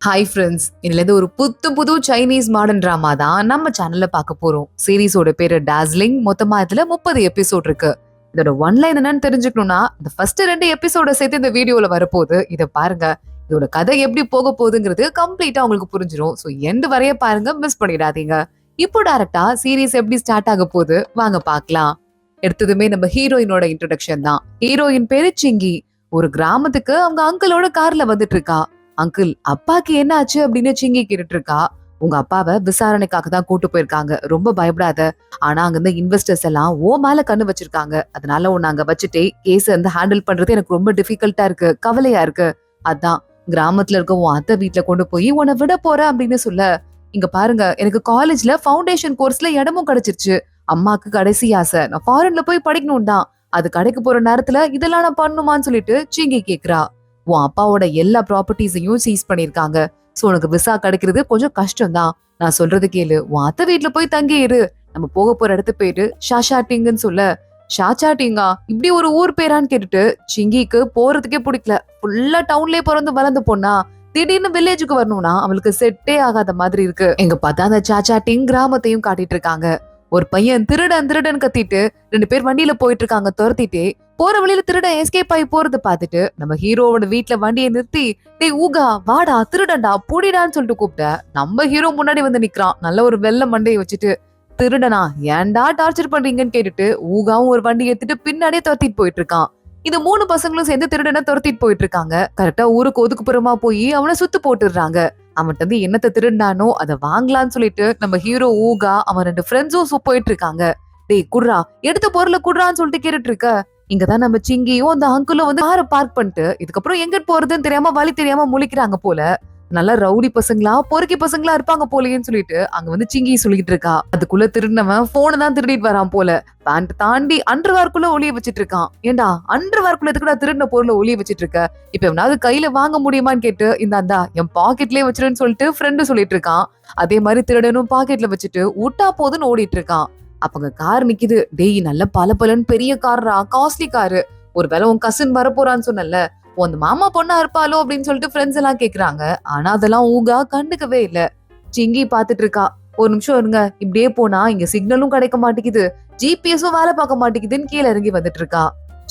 Hi friends, இதுலேருந்து ஒரு புது சைனீஸ் மாடர்ன் ட்ராமா தான் நம்ம சேனல்ல பார்க்க போறோம். சீரிஸோட பேரு டார்ஜிலிங். மொத்தமா இதுல 30 எபிசோட் இருக்கு. இதோட ஒன்லைன் என்னன்னு தெரிஞ்சுக்கணும்னா இந்த ஃபர்ஸ்ட் 2 எபிசோட சேர்த்து இந்த வீடியோல வரப்போகுது. இதை பாருங்க. இதோட கதை எப்படி போக போகுதுங்கிறது கம்ப்ளீட்டா உங்களுக்கு புரிஞ்சிடும். ஸோ எண்டு வரைய பாருங்க, மிஸ் பண்ணிடாதீங்க. இப்போ டைரக்டா சீரிஸ் எப்படி ஸ்டார்ட் ஆக போகுது வாங்க பார்க்கலாம். எடுத்ததுமே நம்ம ஹீரோயினோட இன்ட்ரோடக்ஷன் தான். ஹீரோயின் பேரு சிங்கி. ஒரு கிராமத்துக்கு அவங்க அங்கிளோட கார்ல வந்துட்டு இருக்கா. அங்கிள், அப்பாக்கு என்ன ஆச்சு அப்படின்னு சிங்கி கேட்டுட்டு இருக்கா. உங்க அப்பாவை விசாரணைக்காக தான் கூட்டு போயிருக்காங்க, ரொம்ப பயப்படாத. ஆனா அங்க இருந்து இன்வெஸ்டர்ஸ் எல்லாம் மேல கண்ணு வச்சிருக்காங்க. அதனால உன்னை அங்க வச்சுட்டே கேஸ் வந்து ஹேண்டில் பண்றது எனக்கு ரொம்ப டிஃபிகல்ட்டா இருக்கு, கவலையா இருக்கு. அதான் கிராமத்துல இருக்க உன் அத்தை வீட்டுல கொண்டு போய் உன்னை விட போற அப்படின்னு சொல்ல, இங்க பாருங்க, எனக்கு காலேஜ்ல ஃபவுண்டேஷன் கோர்ஸ்ல இடமும் கிடைச்சிருச்சு. அம்மாக்கு கடைசி ஆசை நான் ஃபாரின்ல போய் படிக்கணும் தான். அது கடைக்கு போற நேரத்துல இதெல்லாம் நான் பண்ணுமான்னு சொல்லிட்டு சிங்கி கேக்குறா. உன் அப்பாவோட எல்லா ப்ராப்பர்ட்டிஸையும் சீஸ் பண்ணிருக்காங்க. சோ உனக்கு விசா கிடைக்கிறது கொஞ்சம் கஷ்டம் தான். நான் சொல்றது கேளு, உன் அத்தை வீட்டுல போய் தங்கி இரு. நம்ம போக போற இடத்து பேரு ஷாஷாட்டிங்னு சொல்ல. ஷாச்சாட்டிங்கா? இப்படி ஒரு ஊர் பேரான்னு கேட்டுட்டு சிங்கிக்கு போறதுக்கே பிடிக்கல. ஃபுல்லா டவுன்லயே பிறந்து வளர்ந்து பொண்ணா திடீர்னு வில்லேஜுக்கு வரணும்னா அவளுக்கு செட்டே ஆகாத மாதிரி இருக்கு. எங்க பார்த்தா அந்த சாச்சாட்டிங் கிராமத்தையும் காட்டிட்டு இருக்காங்க. ஒரு பையன் திருடன் கத்திட்டு 2 பேர் வண்டியில போயிட்டு இருக்காங்க துரத்திட்டே. போற வழியில திருடன் எஸ்கேப் ஆகி போறத பாத்துட்டு நம்ம ஹீரோவோட வீட்டுல வண்டியை நிறுத்தி, டேய் ஊகா வாடா, திருடன்டா புடிடான்னு சொல்லிட்டு கூப்பிட்ட. நம்ம ஹீரோ முன்னாடி வந்து நிக்கிறான், நல்ல ஒரு வெள்ளை மண்டையை வச்சுட்டு. திருடனா, ஏன்டா டார்ச்சர் பண்றீங்கன்னு கேட்டுட்டு ஊகாவும் ஒரு வண்டி எடுத்துட்டு பின்னாடியே துரத்திட்டு போயிட்டு இருக்கான். இந்த 3 பசங்களும் சேர்ந்து திருடனை துரத்திட்டு போயிட்டு இருக்காங்க. கரெக்டா ஊருக்கு ஒதுக்குப்புறமா போய் அவனை சுத்து போட்டுடுறாங்க. அவன்கிட்ட இருந்து என்னத்தை திருடானோ அதை வாங்கலான்னு சொல்லிட்டு நம்ம ஹீரோ ஊகா அவன் 2 ஃப்ரெண்ட்ஸும் போயிட்டு இருக்காங்க. டேய் குட்ரா, எடுத்த பொருளை குட்ரான்னு சொல்லிட்டு கேட்டுட்டு இருக்க. இங்கதான் நம்ம சிங்கியும் அந்த அங்கிளும் வந்து காரை பார்க் பண்ணிட்டு இதுக்கப்புறம் எங்க போறதுன்னு தெரியாம வழி தெரியாம முழிக்கிறாங்க போல. நல்லா ரவுடி பசங்களா பொறுக்கி பசங்களா இருப்பாங்க போலயேன்னு சொல்லிட்டு அங்க வந்து சிங்கி சொல்லிட்டு இருக்கா. அதுக்குள்ள திருடினவன் போனை தான் திருடிட்டு வரான் போல. பேண்ட் தாண்டி அண்டர்வேர்க்குள்ள ஒளிய வச்சிட்டு இருக்கான். ஏண்டா அண்டர்வேர்க்குள்ள எதுக்குடா திருடின பொருளை ஒளிய வச்சிட்டு இருக்க? இப்ப எவனாவது கையில வாங்க முடியுமான்னு கேட்டு இந்தாண்டா என் பாக்கெட்லயே வச்சிருன்னு சொல்லிட்டு ஃப்ரெண்டு சொல்லிட்டு இருக்கான். அதே மாதிரி திருடனும் பாக்கெட்ல வச்சுட்டு ஊட்டா போதுன்னு ஓடிட்டு இருக்கான். அப்பங்க கார் நிக்குது. டேய் நல்ல பலன்னு பெரிய கார்ரா, காஸ்ட்லி காரு. ஒருவேளை உன் கசின் வரப்போறான்னு சொன்னல, உன் மாமா பொண்ணா இருப்பாளோ அப்படின்னு சொல்லிட்டு ஃப்ரெண்ட்ஸ் எல்லாம் கேக்குறாங்க. ஆனா அதெல்லாம் ஊகா கண்டுக்கவே இல்ல. சிங்கி பாத்துட்டு இருக்கா. ஒரு நிமிஷம் இருங்க, இப்படியே போனா இங்க சிக்னலும் கிடைக்க மாட்டேங்குது, ஜிபிஎஸும் வேலை பார்க்க மாட்டேங்குதுன்னு கீழே இறங்கி வந்துட்டு இருக்கா.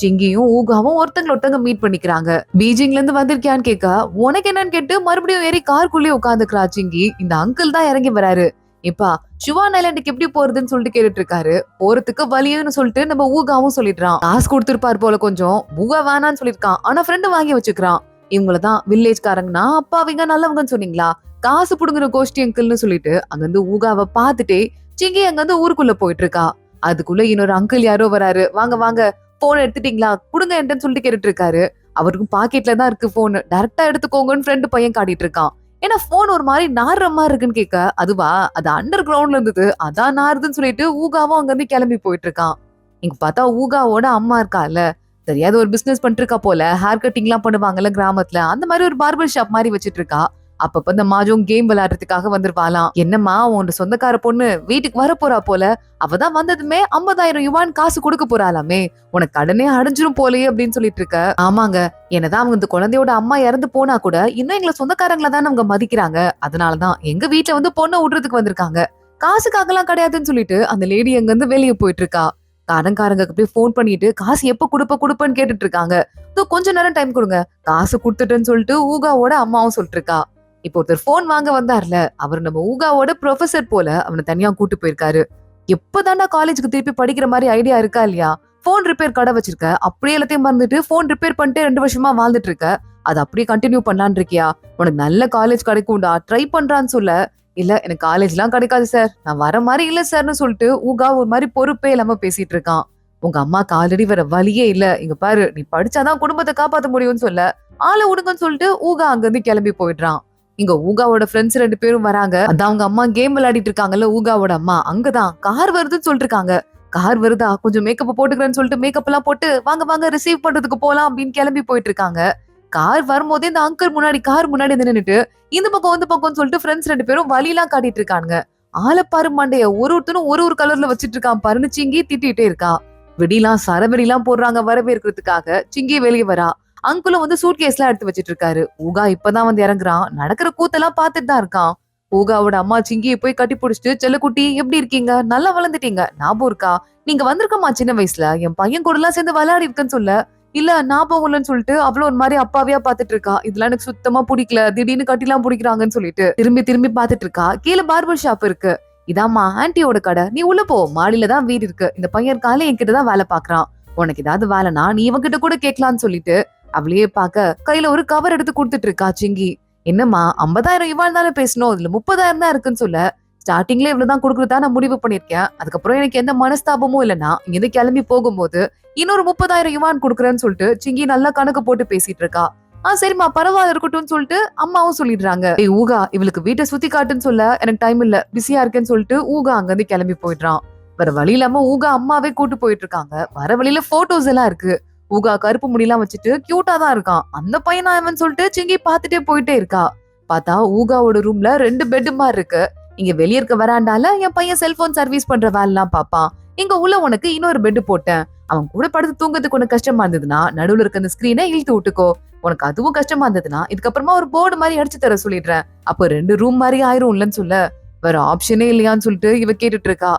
சிங்கியும் ஊகாவும் ஒருத்தங்க மீட் பண்ணிக்கிறாங்க. பீஜிங்ல இருந்து வந்திருக்கியான்னு கேட்க, உனக்கு என்னன்னு கேட்டு மறுபடியும் ஏறி காருக்குள்ளேயே உட்காந்துக்கிறா சிங்கி. இந்த அங்கிள் தான் இறங்கி வராரு. இப்பா ஷுவான் ஐலாண்டுக்கு எப்படி போறதுன்னு சொல்லிட்டு கேட்டுட்டு இருக்காரு. போறதுக்கு வழியுன்னு சொல்லிட்டு நம்ம ஊகாவும் சொல்லிடுறான். காசு கொடுத்துருப்பாரு போல கொஞ்சம். ஊகா வேணான்னு சொல்லிருக்கான், ஆனா ஃப்ரெண்டு வாங்கி வச்சுக்கிறான். இவங்களதான் வில்லேஜ்காரங்கன்னா அப்பாவிங்க நல்லவங்கன்னு சொன்னீங்களா, காசு புடுங்குற கோஷ்டி அங்கிள்னு சொல்லிட்டு அங்க இருந்து ஊகாவை பாத்துட்டே சிங்கி அங்க இருந்து ஊருக்குள்ள போயிட்டு இருக்கா. அதுக்குள்ள இன்னொரு அங்கிள் யாரோ வராரு. வாங்க வாங்க, போன் எடுத்துட்டீங்களா, குடுங்க என்னன்னு சொல்லிட்டு கேட்டுட்டு இருக்காரு. அவருக்கும் பாக்கெட்ல தான் இருக்கு போன். டைரக்டா எடுத்துக்கோங்கன்னு ஃப்ரெண்டு பையன் காட்டிட்டு இருக்கான். ஏன்னா போன் ஒரு மாதிரி நாடுற மாதிரி இருக்குன்னு கேட்க, அதுவா அது அண்டர் கிரவுண்ட்ல இருந்தது, அதான் நாருதுன்னு சொல்லிட்டு ஊகாவும் அங்க இருந்து கிளம்பி போயிட்டு இருக்கான். இங்க பார்த்தா ஊகாவோட அம்மா இருக்கால, தெரியாத ஒரு பிசினஸ் பண்ணிட்டு இருக்கா போல. ஹேர் கட்டிங் எல்லாம் பண்ணுவாங்கல்ல கிராமத்துல, அந்த மாதிரி ஒரு பார்பர் ஷாப் மாதிரி வச்சிட்டு இருக்கா. அப்பப்ப இந்த மாஜும் கேம் விளையாடுறதுக்காக வந்திருப்பாலாம். என்னம்மா உன் சொந்தக்கார பொண்ணு வீட்டுக்கு வர போறா போல, அவதான் வந்ததுமே 50,000 யுவான் காசு கொடுக்க போறாளாமே, உனக்கு கடனே அடைஞ்சிரும் போலயே அப்படின்னு சொல்லிட்டு இருக்க. ஆமாங்க, என்னதான் அவங்க இந்த குழந்தையோட அம்மா இறந்து போனா கூட இன்னும் எங்களை சொந்தக்காரங்கள தான் அவங்க மதிக்கிறாங்க. அதனாலதான் எங்க வீட்டுல வந்து பொண்ணை விடுறதுக்கு வந்திருக்காங்க, காசுக்காக எல்லாம் கிடையாதுன்னு சொல்லிட்டு அந்த லேடி அங்க இருந்து வெளியே போயிட்டு இருக்கா. கடன்காரங்க போய் போன் பண்ணிட்டு காசு எப்ப கொடுப்பன்னு கேட்டுட்டு இருக்காங்க. கொஞ்ச நேரம் டைம் கொடுங்க, காசு கொடுத்துட்டேன்னு சொல்லிட்டு ஊகாவோட அம்மாவும் சொல்லிட்டு இருக்கா. இப்போ ஒருத்தர் போன் வாங்க வந்தார்ல, அவர் நம்ம ஊகாவோட ப்ரொஃபசர் போல. அவனை தனியா கூட்டு போயிருக்காரு. எப்பதாண்டா காலேஜுக்கு திருப்பி படிக்கிற மாதிரி ஐடியா இருக்கா இல்லையா? போன் ரிப்பேர் கடை வச்சிருக்க, அப்படியே எல்லாத்தையும் மறந்துட்டு போன் ரிப்பேர் பண்ணிட்டு 2 வருஷமா வாழ்ந்துட்டு இருக்க, அது அப்படியே கண்டினியூ பண்ணலான்னு இருக்கியா? உனக்கு நல்ல காலேஜ் கிடைக்கும்டா, ட்ரை பண்றான்னு சொல்ல. இல்ல எனக்கு காலேஜ் எல்லாம் கிடைக்காது சார், நான் வர மாதிரி இல்ல சார்னு சொல்லிட்டு ஊகா ஒரு மாதிரி பொறுப்பே இல்லாம பேசிட்டு இருக்கான். உங்க அம்மாக்கு ஆல்ரெடி வர வழியே இல்ல, இங்க பாரு நீ படிச்சாதான் குடும்பத்தை காப்பாத்த முடியும்னு சொல்ல, ஆளை விடுங்கன்னு சொல்லிட்டு ஊகா அங்க இருந்து கிளம்பி போயிடுறான். இங்க ஊகாவோட ஃப்ரெண்ட்ஸ் 2 பேரும் வராங்க. அதான் அவங்க அம்மா கேம் விளையாடிட்டு இருக்காங்கல்ல, ஊகாவோட அம்மா அங்கதான் கார் வருதுன்னு சொல்லிட்டு இருக்காங்க. கார் வருதா, கொஞ்சம் மேக்கப் போட்டுக்கிறேன்னு சொல்லிட்டு மேக்கப் எல்லாம் போட்டு வாங்க வாங்க ரிசீவ் பண்றதுக்கு போலாம் அப்படின்னு கிளம்பி போயிட்டு இருக்காங்க. கார் வரும்போதே இந்த அங்கிள் முன்னாடி கார் முன்னாடி நின்னுட்டு இந்த பக்கம்னு சொல்லிட்டு ஃப்ரெண்ட்ஸ் 2 பேரும் வழியெல்லாம் காட்டிட்டு இருக்காங்க. ஆளப்பாரு மண்டைய ஒருத்தனும் ஒரு கலர்ல வச்சிட்டு இருக்கான் பாருன்னு சிங்கி திட்டிட்டே இருக்கா. வெடிலாம் சரவெடிலாம் போடுறாங்க வரவேற்கிறதுக்காக. சிங்கி வெளியே வரா. அங்குளும் வந்து சூட்கேஸ்லாம் எடுத்து வச்சிட்டு இருக்காரு. ஊகா இப்பதான் வந்து இறங்குறான். நடக்கிற கூத்தெல்லாம் பாத்துட்டு தான் இருக்கான். ஊகாவோட அம்மா சிங்கியை போய் கட்டி பிடிச்சிட்டு, செல்லக்குட்டி எப்படி இருக்கீங்க, நல்லா வளர்ந்துட்டீங்க, ஞாபகம் இருக்கா, நீங்க வந்திருக்கமா சின்ன வயசுல என் பையன் கூட எல்லாம் சேர்ந்து விளையாடி இருக்கேன்னு சொல்ல, இல்ல ஞாபகம் இல்லைன்னு சொல்லிட்டு அவ்வளவு ஒரு மாதிரி அப்பாவியா பாத்துட்டு இருக்கா. இதெல்லாம் எனக்கு சுத்தமா பிடிக்கல, திடீர்னு கட்டிலாம் பிடிக்கிறாங்கன்னு சொல்லிட்டு திரும்பி திரும்பி பாத்துட்டு இருக்கா. கீழே பார்பர் ஷாப் இருக்கு. இதாம்மா ஆன்ட்டியோட கடை, நீ உள்ள போ, மாடியில தான் வீடு இருக்கு, இந்த பையன் இருக்கால என்கிட்டதான் வேலை பாக்குறான், உனக்கு ஏதாவது வேலைனா நீ இவன் கிட்ட கூட கேட்கலான்னு சொல்லிட்டு அவளையே பாக்க கையில ஒரு கவர் எடுத்து கொடுத்துட்டு இருக்கா சிங்கி. என்னம்மா 50,000 இவாள் தானே பேசணும், இதுல 30,000 தான் இருக்குன்னு சொல்ல, ஸ்டார்டிங்ல இவ்வளவுதான் கொடுக்குறதா நான் முடிவு பண்ணிருக்கேன், அதுக்கப்புறம் எனக்கு எந்த மனஸ்தாபமும் இல்லைன்னா இங்க கிளம்பி போகும்போது இன்னொரு 30,000 யுவான் கொடுக்குறேன்னு சொல்லிட்டு சிங்கி நல்லா கணக்கு போட்டு பேசிட்டு இருக்கா. சரிம்மா பரவாயில்ல இருக்கட்டும்னு சொல்லிட்டு அம்மாவும் சொல்லிடுறாங்க. ஏய் ஊகா, இவளுக்கு வீட்டை சுத்தி காட்டுன்னு சொல்ல எனக்கு டைம் இல்ல, பிஸியா இருக்கேன்னு சொல்லிட்டு ஊகா அங்க இருந்து கிளம்பி போயிடுறான். வேற வழி இல்லாம ஊகா அம்மாவே கூட்டு போயிட்டு இருக்காங்க. வர வழியில போட்டோஸ் எல்லாம் இருக்கு. ஊகா கருப்பு முடியெல்லாம் வச்சுட்டு கியூட்டா தான் இருக்கான். அந்த பையனா அவன் சொல்லிட்டு சிங்கி பாத்துட்டே போயிட்டே இருக்கா. பார்த்தா ஊகாவோட ரூம்ல 2 பெட் மாதிரி இருக்கு. இங்க வெளிய இருக்க வராண்டால என் பையன் செல்போன் சர்வீஸ் பண்ற வேலை எல்லாம் பாப்பான். இங்க உள்ள உனக்கு இன்னொரு பெட் போட்டேன், அவன் கூட படுத்து தூங்கறதுக்கு உனக்கு கஷ்டமா இருந்ததுன்னா நடுவுல இருக்க அந்த ஸ்கிரீனை இழுத்து விட்டுக்கோ, உனக்கு அதுவும் கஷ்டமா இருந்ததுன்னா இதுக்கப்புறமா ஒரு போர்டு மாதிரி அடிச்சு தர சொல்லிடுறேன், அப்ப 2 ரூம் மாதிரி ஆயிரும் இல்லன்னு சொல்ல, வேற ஆப்ஷனே இல்லையான்னு சொல்லிட்டு இவ கேட்டுட்டு இருக்கா.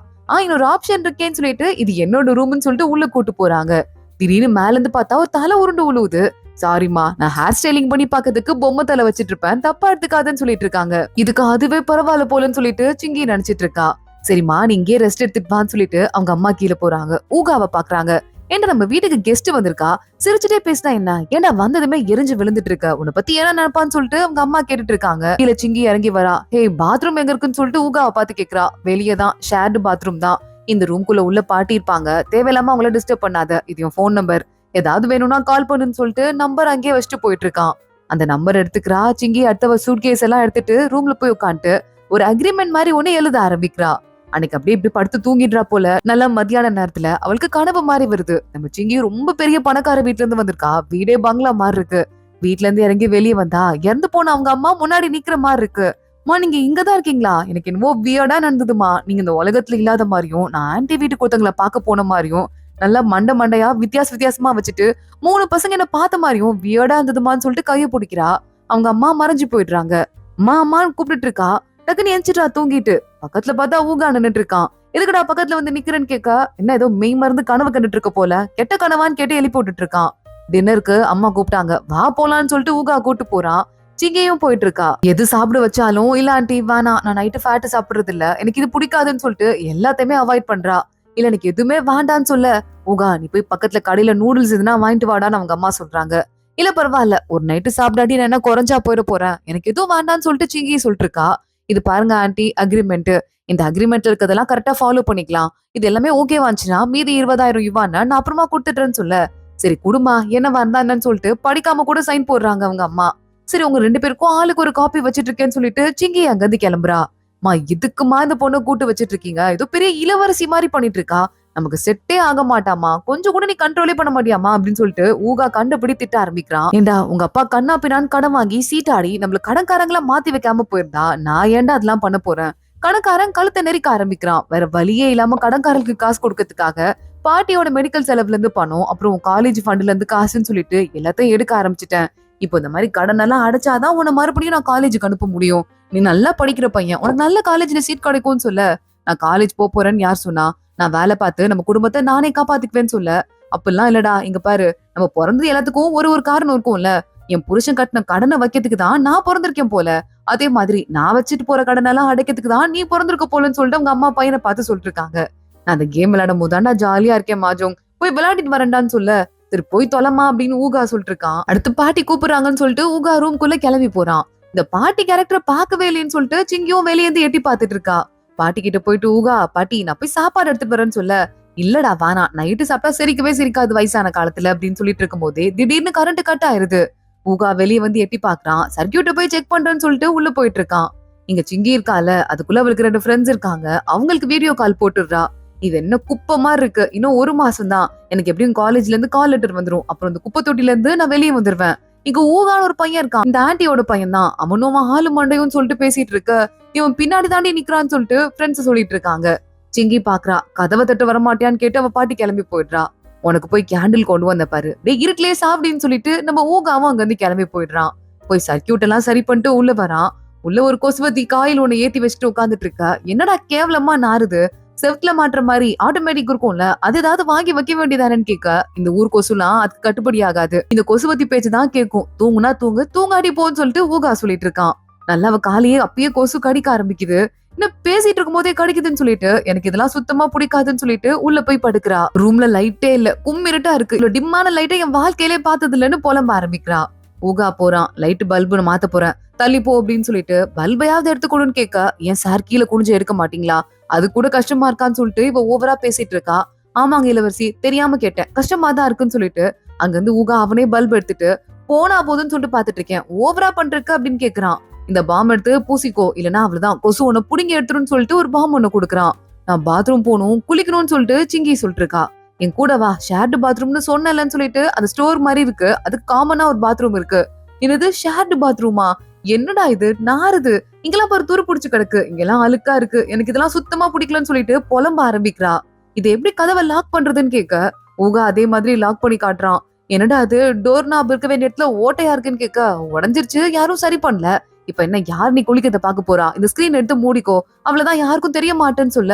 இன்னொரு ஆப்ஷன் இருக்கேன்னு சொல்லிட்டு இது என்னோட ரூம்னு சொல்லிட்டு உள்ள கூட்டு போறாங்க. திடீர்னு மேல இருந்து பார்த்தா ஒரு தலை உருண்டு உழுவுது. சாரிமா, நான் ஹேர் ஸ்டைலிங் பண்ணி பாக்கிறதுக்கு பொம்மை தலை வச்சிட்டு இருப்பேன், தப்பா எடுத்துக்காதுன்னு சொல்லிட்டு இருக்காங்க. இதுக்கு அதுவே பரவாயில்ல போலன்னு சொல்லிட்டு சிங்கி நினைச்சிட்டு இருக்கா. சரிம்மா நீ இங்கே ரெஸ்ட் எடுத்துட்டு வான்னு சொல்லிட்டு அவங்க அம்மா கீழே போறாங்க. ஊகாவை பாக்குறாங்க. ஏன்டா நம்ம வீட்டுக்கு கெஸ்ட் வந்திருக்கா, சிரிச்சுட்டே பேசினா என்ன, ஏன்டா வந்ததுமே எரிஞ்சு விழுந்துட்டு இருக்க, உன்னை பத்தி என்ன நினைப்பான்னு சொல்லிட்டு அவங்க அம்மா கேட்டுட்டு இருக்காங்க. கீழே சிங்கி இறங்கி வரா. ஹே பாத்ரூம் எங்க இருக்குன்னு சொல்லிட்டு ஊகாவை பார்த்து கேக்குறா. வெளியேதான், ஷேர்டு பாத்ரூம் தான், இந்த ரூம்குள்ள உள்ள பாட்டி இருப்பாங்க, தேவையில்லாம அவங்கள டிஸ்டர்ப் பண்ணாத, இது என் போன் நம்பர், ஏதாவது வேணும்னா கால் பண்ணுன்னு சொல்லிட்டு நம்பர் அங்கேயே வச்சுட்டு போயிட்டு இருக்கான். அந்த நம்பர் எடுத்துக்கிறா சிங்கி. அடுத்தவ சூட்கேஸ் எல்லாம் எடுத்துட்டு ரூம்ல போய் உட்காந்துட்டு ஒரு அக்ரிமெண்ட் மாதிரி ஒண்ணு எழுத ஆரம்பிக்கிறா. அன்னைக்கு அப்படியே இப்படி படுத்து தூங்கிடுறா போல. நல்லா மத்தியான நேரத்துல அவளுக்கு கனவு மாதிரி வருது. நம்ம சிங்கி ரொம்ப பெரிய பணக்கார வீட்டுல இருந்து வந்திருக்கா, வீடே பங்களா மாதிரி இருக்கு. வீட்டுல இருந்து இறங்கி வெளியே வந்தா இறந்து போன அவங்க அம்மா முன்னாடி நிக்கிற மாதிரி இருக்கு. அம்மா நீங்க இங்கதான் இருக்கீங்களா, எனக்கு என்னவோ வியர்டா நடந்ததுமா, நீங்க இந்த உலகத்துல இல்லாத மாதிரியும் நான் ஆன்டி வீட்டுக்கு ஒருத்தவங்களை பார்க்க போன மாதிரியும் நல்லா மண்டையா வித்தியாசமா வச்சுட்டு 3 பசங்க என்ன பார்த்த மாதிரியும் வியர்டா இருந்ததுமான்னு சொல்லிட்டு கையை பிடிக்கிறா. அவங்க அம்மா மறைஞ்சு போயிடுறாங்க. அம்மா அம்மான்னு கூப்பிட்டு இருக்கா. டக்குன்னு எந்திரிச்சிட்டா தூங்கிட்டு. பக்கத்துல பார்த்தா ஊகா நின்னுட்டு இருக்கான். எதுக்குடா பக்கத்துல வந்து நிக்கிறேன்னு கேட்க, என்ன ஏதோ மெய் மருந்து கனவு கண்டுட்டு இருக்க போல, கெட்ட கனவான்னு கேட்டு எழுப்பி விட்டுட்டு இருக்கான். டின்னருக்கு அம்மா கூப்பிட்டாங்க, வா போலான்னு சொல்லிட்டு ஊகா கூட்டு போறான். சிங்கையும் போயிட்டு இருக்கா. எது சாப்பிட வச்சாலும் இல்ல ஆண்டி வேணா, நான் நைட்டு ஃபேட் சாப்பிடுறது இல்ல, எனக்கு இது பிடிக்காதுன்னு சொல்லிட்டு எல்லாத்தையுமே அவாய்ட் பண்றா. இல்ல எனக்கு எதுவுமே வேண்டான்னு சொல்ல, ஊகா நீ போய் பக்கத்துல கடையில நூடுல்ஸ் எதுனா வாங்கிட்டு வாடான்னு அவங்க அம்மா சொல்றாங்க. இல்ல பரவாயில்ல, ஒரு நைட்டு சாப்பிடாட்டி நான் என்ன குறைஞ்சா போயிட போறேன், எனக்கு எதுவும் வேண்டான்னு சொல்லிட்டு சிங்கி சொல்லிட்டு இருக்கா. இது பாருங்க ஆன்டி, அக்ரிமெண்ட், இந்த அக்ரிமெண்ட்ல இருக்கிறதெல்லாம் கரெக்டா ஃபாலோ பண்ணிக்கலாம், இது எல்லாமே ஓகே வாஞ்சுன்னா மீதி 20,000 யுவான் நான் அப்புறமா கொடுத்துட்டேன்னு சொல்ல, சரி குடுமா என்னவா இருந்தா என்னன்னு சொல்லிட்டு படிக்காம கூட சைன் போடுறாங்க அவங்க அம்மா. சரி உங்க 2 பேருக்கும் ஆளுக்கு ஒரு காப்பி வச்சிட்டு இருக்கேன்னு சொல்லிட்டு சிங்கி அங்க இருந்து கிளம்புறா. மா இதுக்குமா இந்த பொண்ணு கூட்டு வச்சிட்டு இருக்கீங்க, ஏதோ பெரிய இளவரசி மாதிரி பண்ணிட்டு இருக்கா, நமக்கு செட்டே ஆக மாட்டாமா, கொஞ்சம் கூட நீ கண்ட்ரோலே பண்ண மாட்டியாமா அப்படின்னு சொல்லிட்டு ஊகா கண்டுபிடி திட்ட ஆரம்பிக்கிறான். ஏண்டா உங்க அப்பா கண்ணா பின்னான்னு கடன் வாங்கி சீட்டாடி நம்மள கடன்காரங்களா மாத்தி வைக்காம போயிருந்தா நான் ஏன்டா அதெல்லாம் பண்ண போறேன். கடன்காரன் கழுத்தை நெரிக்க ஆரம்பிக்கிறான். வேற வழியே இல்லாம கடன்காரங்களுக்கு காசு கொடுக்கறதுக்காக பாட்டியோட மெடிக்கல் செலவுல இருந்து பணம், அப்புறம் காலேஜ் ஃபண்ட்ல இருந்து காசுன்னு சொல்லிட்டு எல்லாத்தையும் எடுக்க ஆரம்பிச்சிட்டேன். இப்போ இந்த மாதிரி கடன் எல்லாம் அடைச்சாதான் உன்னை மறுபடியும் நான் காலேஜுக்கு அனுப்ப முடியும், நீ நல்லா படிக்கிற பையன், உனக்கு நல்ல காலேஜ்ல சீட் கிடைக்கும்னு சொல்ல, நான் காலேஜ் போறேன்னு யார் சொன்னா, நான் வேலை பார்த்து நம்ம குடும்பத்தை நானே காப்பாத்திக்குவேன்னு சொல்ல, அப்படிலாம் இல்லடா, இங்க பாரு நம்ம பிறந்தது எல்லாத்துக்கும் ஒரு காரணம் இருக்கும்ல, என் புருஷன் கட்டின கடனை வைக்கிறதுக்கு தான் நான் பிறந்திருக்கேன் போல, அதே மாதிரி நான் வச்சுட்டு போற கடன் எல்லாம் அடைக்கிறதுக்கு தான் நீ பிறந்திருக்க போலன்னு சொல்லிட்டு அவங்க அம்மா பையனை பார்த்து சொல்லிட்டு இருக்காங்க. நான் அந்த கேம் விளையாடும் போதுதான் நான் ஜாலியா இருக்கேன் மாஜோங், போய் விளையாடிட்டு வரேன்டான்னு சொல்ல, சரி போய் தொலைமா அப்படின்னு ஊகா சொல்லிட்டு இருக்கான். அடுத்து பாட்டி கூப்பிடுறாங்கன்னு சொல்லிட்டு ஊகா ரூம்குள்ள கிளம்பி போறான். இந்த பாட்டி கேரக்டரை பார்க்கவே இல்லைன்னு சொல்லிட்டு சிங்கியும் வெளியே இருந்து எட்டி பார்த்துட்டு இருக்கா. பாட்டி கிட்ட போயிட்டு ஊகா பாட்டி நான் போய் சாப்பாடு எடுத்துட்டு வரேன்னு சொல்ல, இல்லடா வேணா, நைட்டு சாப்பிட்டா சிரிக்கவே சிரிக்காது வயசான காலத்துல அப்படின்னு சொல்லிட்டு இருக்கும் போதே திடீர்னு கரண்ட் கட் ஆயிருது. ஊகா வெளியே வந்து எட்டி பாக்குறான். சர்க்கியூட்டை போய் செக் பண்றேன்னு சொல்லிட்டு உள்ள போயிட்டு இருக்கான். இங்க சிங்கி இருக்கால, அதுக்குள்ள அவளுக்கு 2 ஃப்ரெண்ட்ஸ் இருக்காங்க, அவங்களுக்கு வீடியோ கால் போட்டுடுறா. இது என்ன குப்பை மாதிரி இருக்கு, இன்னும் 1 மாசம் தான் எனக்கு எப்படியும் காலேஜ்ல இருந்து கால் லெட்டர் வந்துரும், அப்புறம் இந்த குப்பை தொட்டில இருந்து நான் வெளியே வந்துருவேன். இங்க ஊகான ஒரு பையன் இருக்கான், இந்த ஆன்ட்டியோட பையன் தான், அவனும் ஆளு மண்டையும் சொல்லிட்டு பேசிட்டு இருக்க, இவன் பின்னாடி தாண்டி நிக்கிறான்னு சொல்லிட்டு ஃப்ரெண்ட்ஸ் சொல்லிட்டு இருக்காங்க. சிங்கி பாக்குறா. கதவை தட்டு வரமாட்டியான்னு கேட்டு அவ பாட்டி கிளம்பி போயிடுறா. உனக்கு போய் கேண்டில் கொண்டு வந்த பாரு, டேய் இருட்டிலே சாப்பிடின்னு சொல்லிட்டு நம்ம ஊகாவும் அங்க இருந்து கிளம்பி போயிடுறான். போய் சர்க்கியூட் எல்லாம் சரி பண்ணிட்டு உள்ள வரான். உள்ள ஒரு கொசுவத்தி காயில் ஒண்ணு ஏத்தி வச்சுட்டு உட்காந்துட்டு இருக்கா. என்னடா கேவலமா நாறுது, செவுத்துல மாட்டுற மாதிரி ஆட்டோமேட்டிக் இருக்கும்ல, அது ஏதாவது வாங்கி வைக்க வேண்டியதானேன்னு கேட்க, இந்த ஊர் கொசுலாம் அதுக்கு கட்டுப்படி ஆகாது, இந்த கொசுவத்தி பேச்சுதான் கேட்கும், தூங்குனா தூங்கு, தூங்காடி போன்னு சொல்லிட்டு ஊகா சொல்லிட்டு இருக்கான். நல்லா அவ காலையே அப்பயே கொசு கடிக்க ஆரம்பிக்குது. இன்னும் பேசிட்டு இருக்கும் போதே கடிக்குதுன்னு சொல்லிட்டு எனக்கு இதெல்லாம் சுத்தமா பிடிக்காதுன்னு சொல்லிட்டு உள்ள போய் படுக்கிறா. ரூம்ல லைட்டே இல்ல, கும்மிருட்டா இருக்கு, இல்ல டிம்மான லைட்டை என் வாழ்க்கையிலே பார்த்தது இல்லன்னு புலம்ப ஆரம்பிக்கிறா. ஊகா போறான், லைட் பல்பு மாத்த போறேன், தள்ளி போ அப்படின்னு சொல்லிட்டு பல்பையாவது எடுத்து கொடுன்னு கேட்க, ஏன் சார் கீழே குனிஞ்சு எடுக்க மாட்டீங்களா, அது கூட கஷ்டமா இருக்கான்னு சொல்லிட்டு இவ ஓவரா பேசிட்டு இருக்கா. ஆமாங்க இளவரசி, தெரியாம கேட்டேன், கஷ்டமா தான் இருக்குன்னு சொல்லிட்டு அங்க இருந்து ஊகா அவனே பல்ப் எடுத்துட்டு போனா போதுன்னு சொல்லிட்டு பாத்துட்டு இருக்கேன், ஓவரா பண்றக்கு அப்படின்னு கேக்குறான். இந்த பாம் எடுத்து பூசிக்கோ, இல்லன்னா அவ்வளவுதான் கொசு ஒண்ணு புடிங்கி எடுத்துருன்னு சொல்லிட்டு ஒரு பாம் ஒண்ணு கொடுக்குறான். நான் பாத்ரூம் போகணும் குளிக்கணும்னு சொல்லிட்டு சிங்கி சொல்லிட்டு இருக்கா. என் கூட வா, ஷேர்டு பாத்ரூம்னு சொன்னலன்னு சொல்லிட்டு அது ஸ்டோர் மாதிரி இருக்கு, அதுக்கு காமனா ஒரு பாத்ரூம் இருக்கு. என்னது ஷேர்டு பாத்ரூமா, என்னடா இது நாறுது, இங்கெல்லாம் பாரு துரு புடிச்சு கிடக்கு, இங்கெல்லாம் அழுக்கா இருக்கு, எனக்கு இதெல்லாம் சுத்தமா பிடிக்கலன்னு சொல்லிட்டு புலம்ப ஆரம்பிக்கிறா. இது எப்படி கதவை லாக் பண்றதுன்னு கேட்க, ஊகா அதே மாதிரி லாக் பண்ணி காட்டுறான். என்னடா அது டோர் நாப் இருக்க வேண்டிய இடத்துல ஓட்டையா இருக்குன்னு கேட்க, உடஞ்சிருச்சு, யாரும் சரி பண்ணல, இப்ப என்ன யார் நீ குளிக்கிறத பாக்க போறா, இந்த ஸ்கிரீன் எடுத்து மூடிக்கோ, அவ்வளவுதான், யாருக்கும் தெரிய மாட்டேன்னு சொல்ல,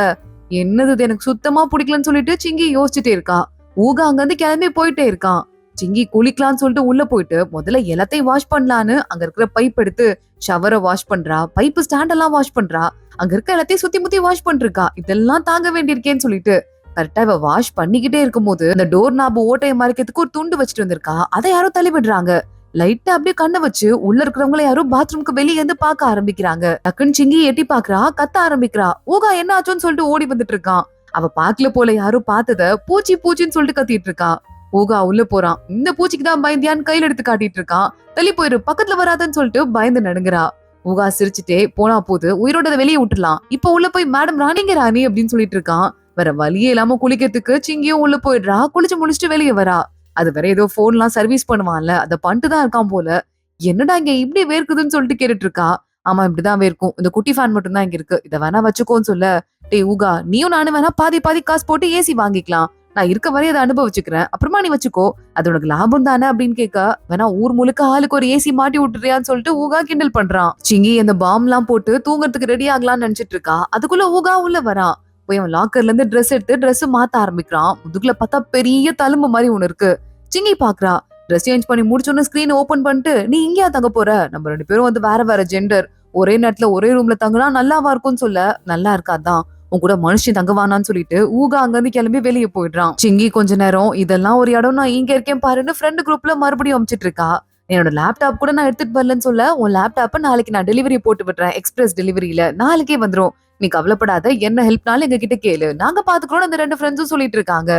என்னது எனக்கு சுத்தமா பிடிக்கலன்னு சொல்லிட்டு சிங்கி யோசிச்சுட்டே இருக்கா. ஊகா அங்க இருந்து கிளம்பி போயிட்டே இருக்கான். சிங்கி குளிக்கலாம்னு சொல்லிட்டு உள்ள போயிட்டு முதல்ல எல்லாத்தையும் வாஷ் பண்ணலான்னு அங்க இருக்கிற பைப் எடுத்து ஷவரை வாஷ் பண்றா, பைப் ஸ்டாண்ட் எல்லாம் வாஷ் பண்றா, அங்க இருக்க எல்லாத்தையும் சுத்தி முத்தி வாஷ் பண்ணிருக்கா. இதெல்லாம் தாங்க வேண்டியிருக்கேன்னு சொல்லிட்டு கரெக்டா இவ வாஷ் பண்ணிக்கிட்டே இருக்கும் போது அந்த டோர் நாபு ஓட்டையை மறைக்கிறதுக்கு ஒரு துண்டு வச்சுட்டு வந்திருக்கா. அதை யாரும் தள்ளி விடுறாங்க. லைட்டா அப்படியே கண்ணை வச்சு உள்ள இருக்கிறவங்கள யாரும் பாத்ரூம்க்கு வெளியே இருந்து பாக்க ஆரம்பிக்கிறாங்க. டக்குன்னு சிங்கி எட்டி பாக்குறா, கத்த ஆரம்பிக்கிறா. ஊகா என்ன ஆச்சுன்னு சொல்லிட்டு ஓடி வந்துட்டு இருக்கான். அவ பாக்கல போல யாரும் பார்த்தத பூச்சி பூச்சின்னு சொல்லிட்டு கத்திட்டு இருக்கா. ஊகா உள்ள போறான். இந்த பூச்சிக்கு தான் பயந்தியான்னு கையில எடுத்து காட்டிட்டு இருக்கான். தள்ளி போயிரு, பக்கத்துல வராதுன்னு சொல்லிட்டு பயந்து நடுங்குறா. ஊகா சிரிச்சுட்டே போனா போது உயிரோட வெளியே விட்டுலாம், இப்ப உள்ள போய் மேடம் ராணிங்க ராணி அப்படின்னு சொல்லிட்டு இருக்கான். வேற வழியே இல்லாம குளிக்கிறதுக்கு சிங்கியும் உள்ள போயிடுறா. குளிச்சு முடிச்சுட்டு வெளியே வரா. அது வேற ஏதோ போன் எல்லாம் சர்வீஸ் பண்ணுவான்ல, அதை பண்ணிட்டு தான் இருக்கான் போல. என்னடா இங்க இப்படி வேர்க்குதுன்னு சொல்லிட்டு கேட்டுட்டு இருக்கா. ஆமா இப்படிதான் வேர்க்கும், இந்த குட்டி ஃபேன் மட்டும் தான் இங்க இருக்கு, இதை வேணா வச்சுக்கோன்னு சொல்ல, டேய் ஊகா நீயும் நானும் வேணா பாதி பாதி காசு போட்டு ஏசி வாங்கிக்கலாம், நான் இருக்க வரையும் அதை அனுபவிச்சுக்கிறேன், அப்புறமா நீ வச்சுக்கோ, அது உனக்கு லாபம் தானே அப்படின்னு கேட்க, வேணா ஊர் முழுக்க ஆளுக்கு ஒரு ஏசி மாட்டி விட்டுறியான்னு சொல்லிட்டு ஊகா கிண்டல் பண்றான். சிங்கி அந்த பாம் எல்லாம் போட்டு தூங்குறதுக்கு ரெடி ஆகலாம்னு நினைச்சிட்டு இருக்கா. அதுக்குள்ள ஊகா உள்ள வரான். போய் அவன் லாக்கர்ல இருந்து ட்ரெஸ் எடுத்து ட்ரெஸ் மாத்த ஆரம்பிக்கிறான். முதுகுல பார்த்தா பெரிய தழும்பு மாதிரி ஒண்ணு இருக்கு. சிங்கி பாக்குறா. ட்ரெஸ் சேஞ்ச் பண்ணி முடிச்சோன்னு ஸ்கிரீன் ஓபன் பண்ணிட்டு, நீ இங்கேயா தங்க போற, நம்ம 2 பேரும் வந்து வேற வேற ஜெண்டர், ஒரே நேரத்துல ஒரே ரூம்ல தங்கினா நல்லாவா இருக்கும்னு சொல்ல, நல்லா இருக்காதான், உன் கூட மனுஷன் தங்குவானான்னு சொல்லிட்டு ஊகா அங்க இருந்து கிளம்பி வெளியே போயிடுறான். சிங்கி கொஞ்ச நேரம் இதெல்லாம் ஒரு இடம், நான் இங்க இருக்கேன் பாருன்னு ஃப்ரெண்ட் குரூப்ல மறுபடியும் அமிச்சிட்டு இருக்கா. என்னோட லேப்டாப் கூட நான் எடுத்துட்டு வரலன்னு சொல்ல, உன் லேப்டாப்ப நாளைக்கு நான் டெலிவரி போட்டு விடுறேன், எக்ஸ்பிரஸ் டெலிவரியில நாளைக்கே வந்துரும், நீ கவலைப்படாத, என்ன ஹெல்ப்னாலும் எங்க கிட்ட கேளு, நாங்க பாத்துக்கிறோம் அந்த 2 ஃப்ரெண்ட்ஸும் சொல்லிட்டு இருக்காங்க.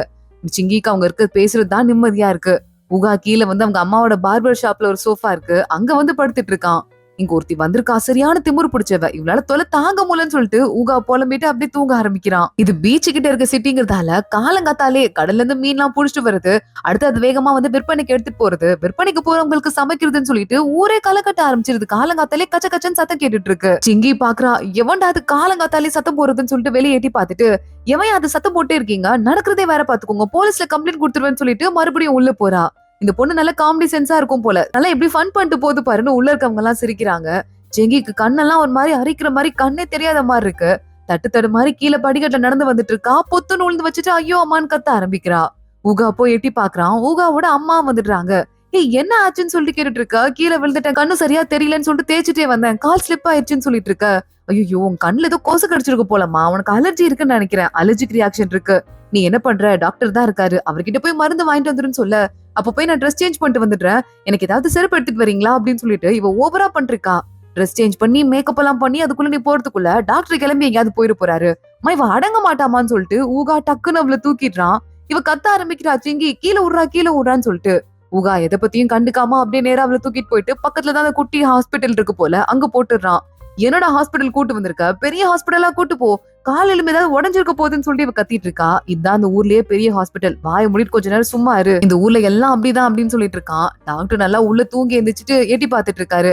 சிங்கிக்கு அவங்க இருக்க பேசுறதுதான் நிம்மதியா இருக்கு. ஊகா கீழே வந்து அவங்க அம்மாவோட பார்பர் ஷாப்ல ஒரு சோஃபா இருக்கு, அங்க வந்து படுத்துட்டு இருக்கான். இங்க ஒருத்தி வந்திருக்கா, சரியான திமிரு பிடிச்சவ, இவளால தொலை தாங்க முடியலன்னு சொல்லிட்டு ஊகா புலம்பிட்டு அப்படியே தூங்க ஆரம்பிக்கிறான். இது பீச்சு கிட்ட இருக்க சிட்டிங்கிறதால காலங்காத்தாலே கடல்ல இருந்து மீன் எல்லாம் புடிச்சிட்டு வருது, அடுத்து அது வேகமா வந்து விற்பனைக்கு எடுத்துட்டு போறது, விற்பனைக்கு போறவங்களுக்கு சமைக்கிறதுன்னு சொல்லிட்டு ஊரே களை கட்ட ஆரம்பிச்சிருது. காலங்காத்தாலே கச்ச கச்சன்னு சத்தம் கேட்டுட்டு இருக்கு. சிங்கி பாக்குறா, எவன்டா அது காலங்காத்தாலே சத்தம் போறதுன்னு சொல்லிட்டு வெளியே எட்டி பாத்துட்டு, எவன் அது சத்தம் போட்டே இருக்கீங்க, நடக்கிறதே வேற பாத்துக்கோங்க, போலீஸ்ல கம்ப்ளைண்ட் கொடுத்துருவேன்னு சொல்லிட்டு மறுபடியும் உள்ள போறா. இந்த பொண்ணு நல்ல காமெடி சென்ஸா இருக்கும் போல, நல்லா எப்படி ஃபன் பண்ணிட்டு போது பாருன்னு உள்ள இருக்கவங்க எல்லாம் சிரிக்கிறாங்க. ஜெங்கிக்கு கண்ணெல்லாம் ஒரு மாதிரி அரிக்கிற மாதிரி, கண்ணே தெரியாத மாதிரி இருக்கு. தட்டு மாதிரி கீழே படிக்கட்டுல நடந்து வந்துட்டு இருக்கா. பொத்துன்னு உழுந்து வச்சுட்டு ஐயோ அம்மான்னு கத்த ஆரம்பிக்கிறா. ஊகா போய் எட்டி பாக்குறான். ஊகாவோட அம்மா வந்துடுறாங்க. ஏய் என்ன ஆச்சுன்னு சொல்லிட்டு கேட்டுட்டு இருக்கா. கீழே விழுந்துட்டேன், கண்ணு சரியா தெரியலன்னு சொல்லிட்டு தேய்ச்சிட்டே வந்தேன், கால் ஸ்லிப் ஆயிடுச்சுன்னு சொல்லிட்டு இருக்க. ஐயோ உன் கண்ணுல ஏதோ கொசு கடிச்சிருக்கு போலமா, உனக்கு அலர்ஜி இருக்குன்னு நினைக்கிறேன், அலர்ஜிக் ரியாக்ஷன் இருக்கு, நீ என்ன பண்ற, டாக்டர் தான் இருக்காரு, அவர்கிட்ட போய் மருந்து வாங்கிட்டு வந்துருன்னு சொல்ல, அப்ப போய் நான் ட்ரெஸ் சேஞ்ச் பண்ணிட்டு வந்துடுறேன், எனக்கு ஏதாவது செருப்பு எடுத்துட்டு வரீங்களா அப்படின்னு சொல்லிட்டு இவ ஓவரா பண்றா. ட்ரெஸ் சேஞ்ச் பண்ணி மேக்கப் எல்லாம் பண்ணி அதுக்குள்ள நீ போறதுக்குள்ள டாக்டர் கிளம்பி எங்கேயாவது போயிட போறாரு, இவ அடங்க மாட்டாமான்னு சொல்லிட்டு ஊகா டக்குன்னு அவளை தூக்கிடுறான். இவ கத்த ஆரம்பிக்கிறா, சிங்கி கீழே விடுறான்னு சொல்லிட்டு. ஊகா எதை பத்தியும் கண்டுக்காம அப்படியே நேரா அவளை தூக்கிட்டு போயிட்டு பக்கத்துலதான் அந்த குட்டி ஹாஸ்பிட்டல் இருக்கு போல, அங்க போட்டுடுறான். என்னோட ஹாஸ்பிட்டல் கூட்டு வந்திருக்க, பெரிய ஹாஸ்பிட்டலா கூட்டு போ, காலையிலும் ஏதாவது உடஞ்சிருக்க போகுதுன்னு சொல்லிட்டு இவ கத்திட்டு இருக்கா. இதுதான் அந்த ஊர்லயே பெரிய ஹாஸ்பிட்டல், வாய முடிட்டு கொஞ்ச நேரம் சும்மா இரு, இந்த ஊர்ல எல்லாம் அப்படிதான் அப்படின்னு சொல்லிட்டு இருக்கான். டாக்டர் நல்லா உள்ள தூங்கி எந்திரிச்சிட்டு எட்டி பாத்துட்டு இருக்காரு.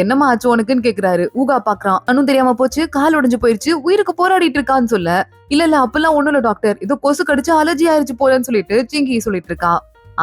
என்னம்மா ஆச்சு உனக்குன்னு கேக்குறாரு. ஊகா பாக்குறான். ஒண்ணும் தெரியாம போச்சு, கால் உடைஞ்சு போயிருச்சு, உயிருக்கு போராடிட்டு இருக்கான்னு சொல்ல, இல்ல அப்பெல்லாம் ஒண்ணும் இல்ல டாக்டர், ஏதோ கொசு கடிச்சு அலர்ஜி ஆயிருச்சு போலன்னு சொல்லிட்டு சிங்கி சொல்லிட்டு இருக்கா.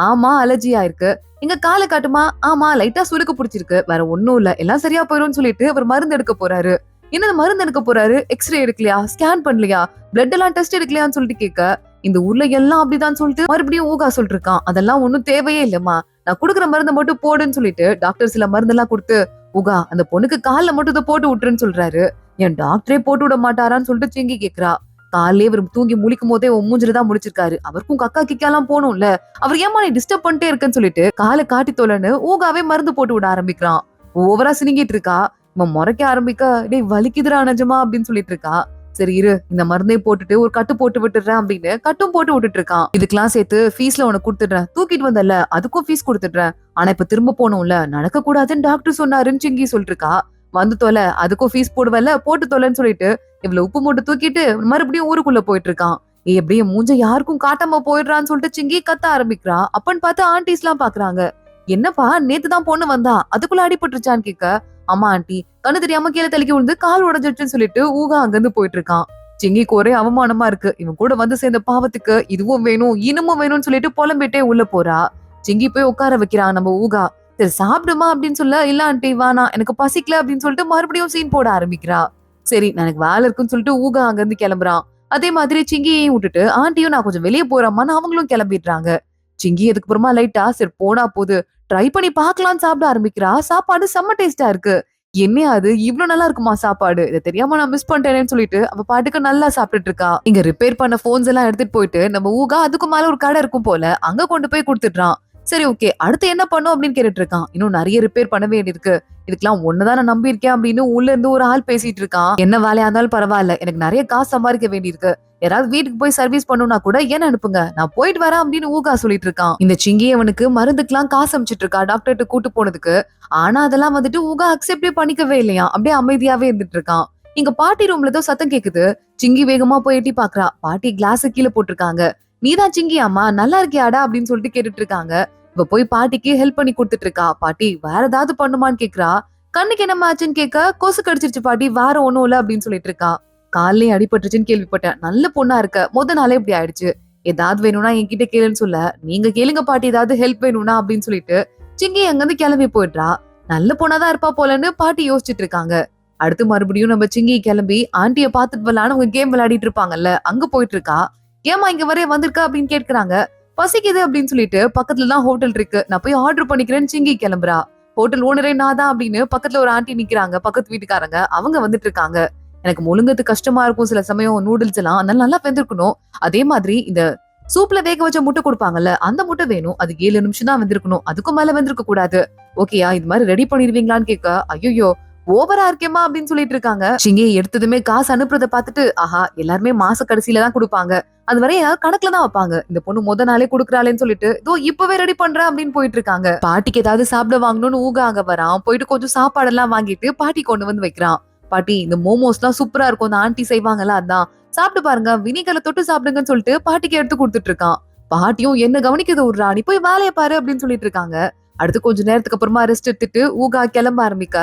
ஆமா அலர்ஜி ஆயிருக்கு. எங்க கால காட்டுமா. ஆமா லைட்டா சுருக்கு புடிச்சிருக்கு, வேற ஒண்ணும் இல்ல, எல்லாம் சரியா போயிரும்னு சொல்லிட்டு அவர் மருந்து எடுக்க போறாரு. என்னது மருந்து எடுக்க போறாரு? எக்ஸ்ரே எடுக்கலையா, ஸ்கேன் பண்ணலையா, பிளட் எல்லாம் டெஸ்ட் எடுக்கலையான்னு சொல்லிட்டு கேட்க, இந்த ஊர்ல எல்லாம் அப்படிதான் சொல்லிட்டு மறுபடியும் ஊகா சொல்லிட்டு இருக்கான். அதெல்லாம் ஒண்ணும் தேவையே இல்லம்மா, நான் குடுக்குற மருந்தை மட்டும் போடுன்னு சொல்லிட்டு டாக்டர் சில மருந்தெல்லாம் கொடுத்து, ஊகா அந்த பொண்ணுக்கு கால்ல மட்டும் இதை போட்டு விட்டுருன்னு சொல்றாரு. என் டாக்டரே போட்டு விட மாட்டாரான்னு சொல்லிட்டு சிங்கி கேக்குறா. காலையே இவர் தூங்கி முழிக்கும் போதே மூஞ்சில முடிச்சிருக்காரு. அவருக்கும் கக்கா கிக்காலாம் போகணும்ல, அவர் ஏமா நீ டிஸ்டர்ப் பண்ணிட்டே இருக்கேன்னு சொல்லிட்டு காலை காட்டி தோலன்னு ஊகாவே மருந்து போட்டு விட ஆரம்பிக்கிறான். ஓவரா சினிங்கிட்டு இருக்கா. இவன் முறைக்க ஆரம்பிக்க, டேய் வலிக்குதுரா நிஜமா அப்படின்னு சொல்லிட்டு இருக்கா. சரி இரு, இந்த மருந்தை போட்டுட்டு ஒரு கட்டு போட்டு விட்டுறேன் அப்படின்னு கட்டும் போட்டு விட்டுட்டு இருக்கான். இதுக்கெல்லாம் சேர்த்து ஃபீஸ்ல உனக்கு கொடுத்துடுறேன், தூக்கிட்டு வந்தல அதுக்கும் ஃபீஸ் கொடுத்துடுறேன், ஆனா இப்ப திரும்ப போகணும்ல, நடக்க கூடாதுன்னு டாக்டர் சொன்னாருன்னு சிங்கி சொல்லிட்டு இருக்கா. வந்து தொலை, அதுக்கும் ஃபீஸ் போடுவல, போட்டு தொலைன்னு சொல்லிட்டு இவ்வளவு உப்பு மூட்டை தூக்கிட்டு மறுபடியும் ஊருக்குள்ள போயிட்டு இருக்கான். எப்படியே மூஞ்ச யாருக்கும் காட்டாம போயிடுறான்னு சொல்லிட்டு சிங்கி கத்த ஆரம்பிக்கிறா. அப்பன்னு பார்த்து ஆண்டிஸ் எல்லாம் பாக்குறாங்க. என்னப்பா நேத்துதான் பொண்ணு வந்தா, அதுக்குள்ள அடிபட்டுருச்சான்னு கேட்க, ஆமா ஆண்டி, கண்ணு தெரியாம கீழே தலிக்கி விழுந்து கால் உடஞ்சிருச்சுன்னு சொல்லிட்டு ஊகா அங்கிருந்து போயிட்டு இருக்கான். சிங்கிக்கு ஒரே அவமானமா இருக்கு. இவன் கூட வந்து சேர்ந்த பாவத்துக்கு இதுவும் வேணும் இன்னமும் வேணும்னு சொல்லிட்டு புலம்பிட்டே உள்ள போறா. சிங்கி போய் உட்கார வைக்கிறான் நம்ம ஊகா. சரி சாப்பிடுமா அப்படின்னு சொல்ல, இல்ல ஆண்டி வேணா எனக்கு பசிக்கல அப்படின்னு சொல்லிட்டு மறுபடியும் சீன் போட ஆரம்பிக்கிறா. சரி எனக்கு வேலை இருக்குன்னு சொல்லிட்டு ஊகா அங்க இருந்து கிளம்புறான். அதே மாதிரி சிங்கியையும் விட்டுட்டு ஆண்டியும் நான் கொஞ்சம் வெளியே போறேம்மான்னு அவங்களும் கிளம்பிடுறாங்க. சிங்கி அதுக்கப்புறமா லைட்டா சரி போனா போது ட்ரை பண்ணி பாக்கலாம்னு சாப்பிட ஆரம்பிக்கிறா. சாப்பாடு செம்ம டேஸ்டா இருக்கு. என்ன அது இவ்வளவு நல்லா இருக்குமா சாப்பாடு, இதை தெரியாம நான் மிஸ் பண்ணிட்டேன்னு சொல்லிட்டு அவ பாட்டுக்கு நல்லா சாப்பிட்டுட்டு இருக்கா. இங்க ரிப்பேர் பண்ண போன்ஸ் எல்லாம் எடுத்துட்டு போயிட்டு நம்ம ஊகா அதுக்கு மேல ஒரு கடை இருக்கும் போல அங்க கொண்டு போய் கொடுத்துடுறான். சரி ஓகே அடுத்து என்ன பண்ணும் அப்படின்னு கேட்டுட்டு இருக்கான். இன்னும் நிறைய ரிப்பேர் பண்ண வேண்டியிருக்கு, இதுக்கெல்லாம் ஒண்ணுதான் நான் நம்பி இருக்கேன் அப்படின்னு உள்ள இருந்து ஒரு ஆள் பேசிட்டு இருக்கான். என்ன வேலையா இருந்தாலும் பரவாயில்ல, எனக்கு நிறைய காசு சம்பாதிக்க வேண்டியிருக்கு, யாராவது வீட்டுக்கு போய் சர்வீஸ் பண்ணுனா கூட என்ன அனுப்புங்க, நான் போயிட்டு வரேன் அப்படின்னு ஊகா சொல்லிட்டு இருக்கான். இந்த சிங்கி அவனுக்கு மருந்துக்கெல்லாம் காசு அமிச்சிட்டு இருக்கா டாக்டர்கிட்ட கூட்டு போனதுக்கு. ஆனா அதெல்லாம் வந்துட்டு ஊகா அக்செப்டே பண்ணிக்கவே இல்லையா, அப்படியே அமைதியாவே இருந்துட்டு இருக்கான். இங்க பாட்டி ரூம்ல ஏதோ சத்தம் கேக்குது. சிங்கி வேகமா போய் எட்டி பாக்குறா. பாட்டி கிளாஸ் கீழே போட்டிருக்காங்க. நீதான் சிங்கி அம்மா, நல்லா இருக்கியாடா அப்படின்னு சொல்லிட்டு கேட்டுட்டு இருக்காங்க. இப்ப போய் பாட்டிக்கு ஹெல்ப் பண்ணி கொடுத்துட்டு இருக்கா. பாட்டி வேற ஏதாவது பண்ணுமான்னு கேக்குறா. கண்ணுக்கு என்ன ஆச்சுன்னு கேட்க, கொசு கடிச்சிருச்சு பாட்டி, வேற ஒண்ணும் இல்ல அப்படின்னு சொல்லிட்டு இருக்கா. காலையும் அடிபட்டுச்சுன்னு கேள்விப்பட்டேன், நல்ல பொண்ணா இருக்க, முத நாளே இப்படி ஆயிடுச்சு, ஏதாவது வேணும்னா என்கிட்ட கேளுன்னு சொல்ல, நீங்க கேளுங்க பாட்டி ஏதாவது ஹெல்ப் வேணும்னா அப்படின்னு சொல்லிட்டு சிங்கி அங்க இருந்து கிளம்பி போயிடுறா. நல்ல பொண்ணாதான் இருப்பா போலன்னு பாட்டி யோசிச்சுட்டு இருக்காங்க. அடுத்து மறுபடியும் நம்ம சிங்கி கிளம்பி ஆண்டிய பாத்துட்டு வரலான்னு அவங்க கேம் விளையாடிட்டு இருப்பாங்கல்ல அங்க போயிட்டு இருக்கா. ஏமா இங்க வரைய வந்திருக்கா அப்படின்னு கேட்கிறாங்க. பசிக்குது அப்படின்னு சொல்லிட்டு பக்கத்துல தான் ஹோட்டல் இருக்கு, நான் போய் ஆர்டர் பண்ணிக்கிறேன்னு சிங்கி கிளம்புறா. ஹோட்டல் ஓனரே நான் தான் அப்படின்னு பக்கத்துல ஒரு ஆண்டி நிக்கிறாங்க, பக்கத்து வீட்டுக்காரங்க அவங்க வந்துட்டு இருக்காங்க. எனக்கு முழுங்கது கஷ்டமா இருக்கும் சில சமயம் நூடுல்ஸ் எல்லாம், அதனால நல்லா வெந்திருக்கணும். அதே மாதிரி இந்த சூப்ல வேக வச்ச முட்டை கொடுப்பாங்கல்ல அந்த முட்டை வேணும், அது 7 நிமிஷம் தான் வெந்திருக்கணும், அதுக்கும் மேல வெந்திருக்க கூடாது. ஓகேயா இது மாதிரி ரெடி பண்ணிடுவீங்களான்னு கேட்க, ஐயோ ஓவரா இருக்கேமா அப்படின்னு சொல்லிட்டு இருக்காங்க. சிங்கி எடுத்ததுமே காசு அனுப்புறத பாத்துட்டு, ஆஹா எல்லாருமே மாச கடைசியில தான் கொடுப்பாங்க, அது வரை கணக்குல தான் வைப்பாங்க, இந்த பொண்ணு முத நாளே குடுக்கறாளேன்னு சொல்லிட்டு இதோ இப்பவே ரெடி பண்றேன் அப்படின்னு போயிட்டு இருக்காங்க. பாட்டிக்கு ஏதாவது சாப்பிட வாங்கணும்னு ஊக அங்க வரான். போயிட்டு கொஞ்சம் சாப்பாடெல்லாம் வாங்கிட்டு பாட்டி கொண்டு வந்து வைக்கிறான். பாட்டி இந்த மோமோஸ் எல்லாம் சூப்பரா இருக்கும், அந்த ஆண்டி செய்வாங்கல்ல அதான் சாப்பிட்டு பாருங்க, வினிகரை தொட்டு சாப்பிடுங்கன்னு சொல்லிட்டு பாட்டிக்கு எடுத்து கொடுத்துட்டு இருக்கான். பாட்டியும் என்ன கவனிக்கிறது ஒரு ராணி, போய் வேலையை பாரு அப்படின்னு சொல்லிட்டு இருக்காங்க. அடுத்து கொஞ்ச நேரத்துக்கு அப்புறமா ரெஸ்ட் எடுத்துட்டு ஊகா கிளம்ப ஆரம்பிக்க,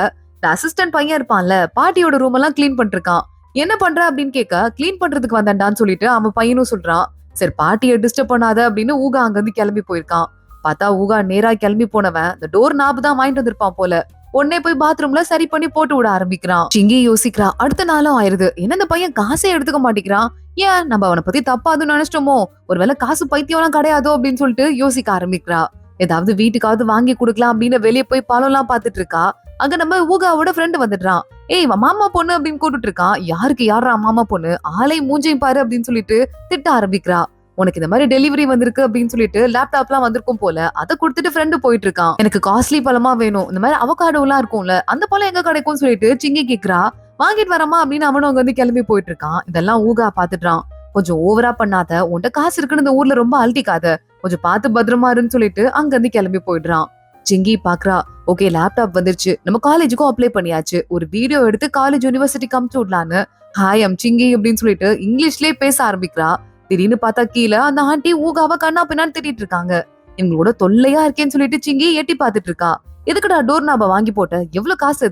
அசிஸ்டன்ட் பையன் இருப்பான்ல பாட்டியோட ரூம் எல்லாம் கிளீன் பண்ணிட்டு இருக்கான். என்ன பண்ற அப்படின்னு கேட்க, கிளீன் பண்றதுக்கு வந்தாண்டான்னு சொல்லிட்டு அவன் பையனும் சொல்றான். சரி பாட்டியை டிஸ்டர்ப் பண்ணாத அப்படின்னு ஊகா அங்க இருந்து கிளம்பி போயிருக்கான். பார்த்தா ஊகா நேரா கிளம்பி போனவன் இந்த டோர் நாபு தான் வாங்கிட்டு வந்திருப்பான் போல, உடனே போய் பாத்ரூம்ல சரி பண்ணி போட்டு விட ஆரம்பிக்கிறான். சிங்கி யோசிக்கிறா, அடுத்த நாளும் ஆயிருது, என்ன இந்த பையன் காசே எடுத்துக்க மாட்டேங்கிறான், ஏன் நம்ம அவனை பத்தி தப்பாதுன்னு நினைச்சிட்டோமோ, ஒருவேளை காசு பைத்தியம் எல்லாம் கிடையாதோ அப்படின்னு சொல்லிட்டு யோசிக்க ஆரம்பிக்கிறா. ஏதாவது வீட்டுக்காவது வாங்கி கொடுக்கலாம் அப்படின்னு வெளியே போய் பழம் எல்லாம் பாத்துட்டு இருக்கா. அங்க நம்ம ஊகாவோட ஃப்ரெண்டு வந்துடுறான். ஏய் மாமா பொண்ணு அப்படின்னு கூப்பிட்டு இருக்கான். யாருக்கு யாரா மாமா பொண்ணு, ஆளை மூஞ்சையும் பாரு அப்படின்னு சொல்லிட்டு திட்ட ஆரம்பிக்கிறா. உனக்கு இந்த மாதிரி டெலிவரி வந்திருக்கு அப்படின்னு சொல்லிட்டு லேப்டாப் எல்லாம் வந்திருக்கும் போல, அதை கொடுத்துட்டு ஃப்ரெண்டு போயிட்டு இருக்கான். எனக்கு காஸ்ட்லி பழமா வேணும், இந்த மாதிரி அவகாடோ எல்லாம் இருக்கும்ல அந்த பழம் எங்க கிடைக்கும்னு சொல்லிட்டு சிங்கி கேக்குறா. வாங்கிட்டு வரமா அப்படின்னு அவனும் அங்க வந்து கிளம்பி போயிட்டு இருக்கான். இதெல்லாம் ஊகா பாத்துட்டான். கொஞ்சம் ஓவரா பண்ணாத, உன்கிட்ட காசு இருக்குன்னு இந்த ஊர்ல ரொம்ப அழட்டிக்காத, கொஞ்சம் பார்த்து பத்திரமா இருன்னு சொல்லிட்டு அங்க இருந்து கிளம்பி போயிடுறான். சிங்கி பாக்குறா, ஓகே லேப்டாப் வந்துருச்சு, நம்ம காலேஜுக்கும் அப்ளை பண்ணியாச்சு, ஒரு வீடியோ எடுத்து காலேஜ் யூனிவர்சிட்டிக்கு அமுச்சு விடலான்னு ஹாய் அம் சிங்கி அப்படின்னு சொல்லிட்டு இங்கிலீஷ்லயே பேச ஆரம்பிக்கிறா. திடீர்னு பார்த்தா கீழே அந்த ஆண்டி ஊகாவ கண்ணா பின்னான்னு திட்டிட்டு இருக்காங்க. இவங்களோட தொல்லையா இருக்கேன்னு சொல்லிட்டு சிங்கி எட்டி பாத்துட்டு இருக்கா. எதுக்குடா டோர் நாப வாங்கி போட்ட, எவ்வளவு காசு